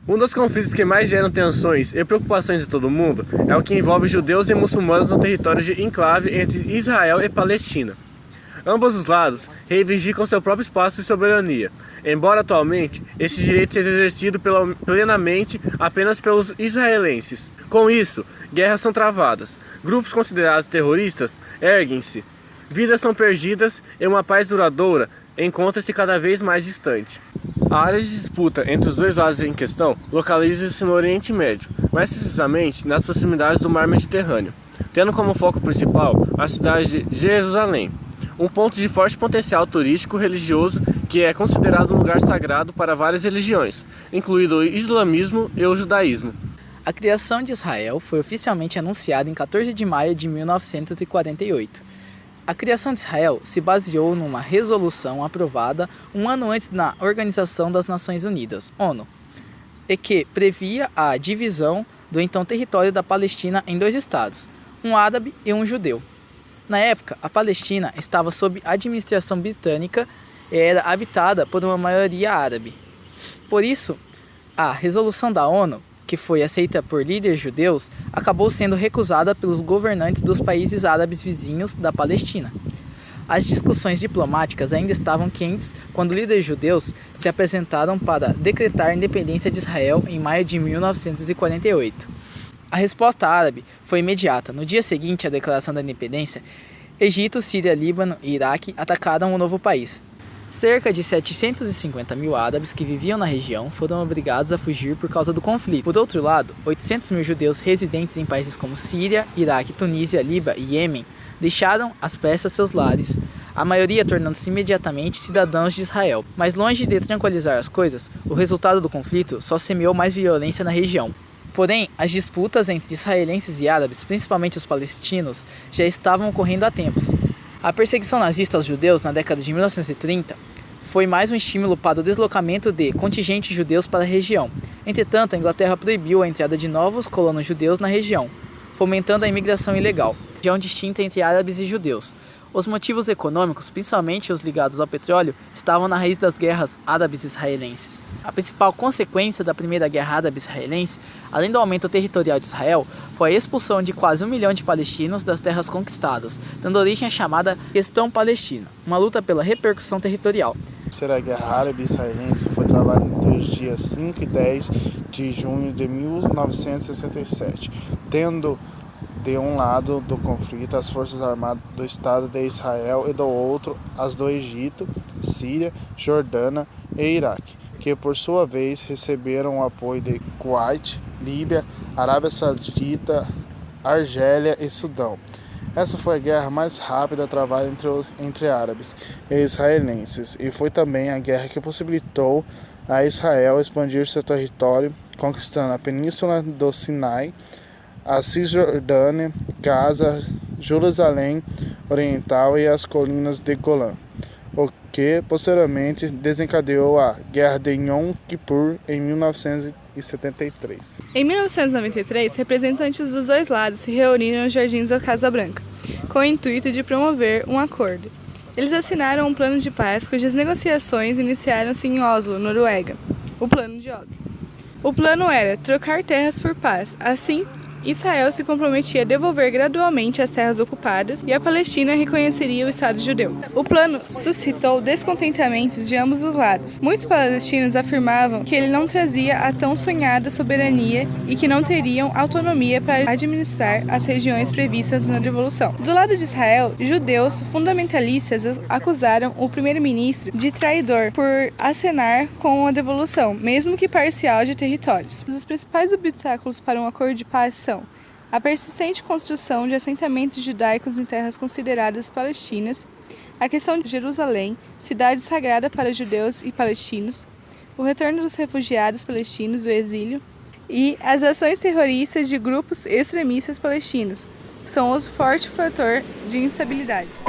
Um dos conflitos que mais geram tensões e preocupações em todo o mundo é o que envolve judeus e muçulmanos no território de enclave entre Israel e Palestina. Ambos os lados reivindicam seu próprio espaço e soberania, embora atualmente esse direito seja exercido plenamente apenas pelos israelenses. Com isso, guerras são travadas, grupos considerados terroristas erguem-se, vidas são perdidas e uma paz duradoura encontra-se cada vez mais distante. A área de disputa entre os dois lados em questão localiza-se no Oriente Médio, mais precisamente nas proximidades do Mar Mediterrâneo, tendo como foco principal a cidade de Jerusalém, um ponto de forte potencial turístico religioso que é considerado um lugar sagrado para várias religiões, incluindo o islamismo e o judaísmo. A criação de Israel foi oficialmente anunciada em 14 de maio de 1948. A criação de Israel se baseou numa resolução aprovada um ano antes na Organização das Nações Unidas, ONU, e que previa a divisão do então território da Palestina em dois estados, um árabe e um judeu. Na época, a Palestina estava sob administração britânica e era habitada por uma maioria árabe. Por isso, a resolução da ONU, que foi aceita por líderes judeus, acabou sendo recusada pelos governantes dos países árabes vizinhos da Palestina. As discussões diplomáticas ainda estavam quentes quando líderes judeus se apresentaram para decretar a independência de Israel em maio de 1948. A resposta árabe foi imediata. No dia seguinte à declaração da independência, Egito, Síria, Líbano e Iraque atacaram o novo país. Cerca de 750 mil árabes que viviam na região foram obrigados a fugir por causa do conflito. Por outro lado, 800 mil judeus residentes em países como Síria, Iraque, Tunísia, Líbia e Iêmen deixaram às pressas seus lares, a maioria tornando-se imediatamente cidadãos de Israel. Mas longe de tranquilizar as coisas, o resultado do conflito só semeou mais violência na região. Porém, as disputas entre israelenses e árabes, principalmente os palestinos, já estavam ocorrendo há tempos. A perseguição nazista aos judeus na década de 1930 foi mais um estímulo para o deslocamento de contingentes judeus para a região. Entretanto, a Inglaterra proibiu a entrada de novos colonos judeus na região, fomentando a imigração ilegal, região distinta entre árabes e judeus. Os motivos econômicos, principalmente os ligados ao petróleo, estavam na raiz das guerras árabes-israelenses. A principal consequência da Primeira Guerra Árabe-Israelense, além do aumento territorial de Israel, foi a expulsão de quase 1 milhão de palestinos das terras conquistadas, dando origem à chamada Questão Palestina, uma luta pela repercussão territorial. A Terceira Guerra Árabe-Israelense foi travada entre os dias 5 e 10 de junho de 1967, tendo de um lado do conflito as forças armadas do Estado de Israel e do outro as do Egito, Síria, Jordânia e Iraque, que por sua vez receberam o apoio de Kuwait, Líbia, Arábia Saudita, Argélia e Sudão. Essa foi a guerra mais rápida travada entre árabes e israelenses e foi também a guerra que possibilitou a Israel expandir seu território, conquistando a Península do Sinai, a Cisjordânia, Gaza, Jerusalém Oriental e as colinas de Golã, o que posteriormente desencadeou a Guerra de Yom Kippur em 1973. Em 1993, representantes dos dois lados se reuniram nos jardins da Casa Branca, com o intuito de promover um acordo. Eles assinaram um plano de paz cujas negociações iniciaram-se em Oslo, Noruega, o Plano de Oslo. O plano era trocar terras por paz, assim Israel se comprometia a devolver gradualmente as terras ocupadas e a Palestina reconheceria o Estado judeu. O plano suscitou descontentamentos de ambos os lados. Muitos palestinos afirmavam que ele não trazia a tão sonhada soberania e que não teriam autonomia para administrar as regiões previstas na devolução. Do lado de Israel, judeus fundamentalistas acusaram o primeiro-ministro de traidor por acenar com a devolução, mesmo que parcial, de territórios. Os principais obstáculos para um acordo de paz são a persistente construção de assentamentos judaicos em terras consideradas palestinas, a questão de Jerusalém, cidade sagrada para judeus e palestinos, o retorno dos refugiados palestinos do exílio e as ações terroristas de grupos extremistas palestinos, que são outro forte fator de instabilidade.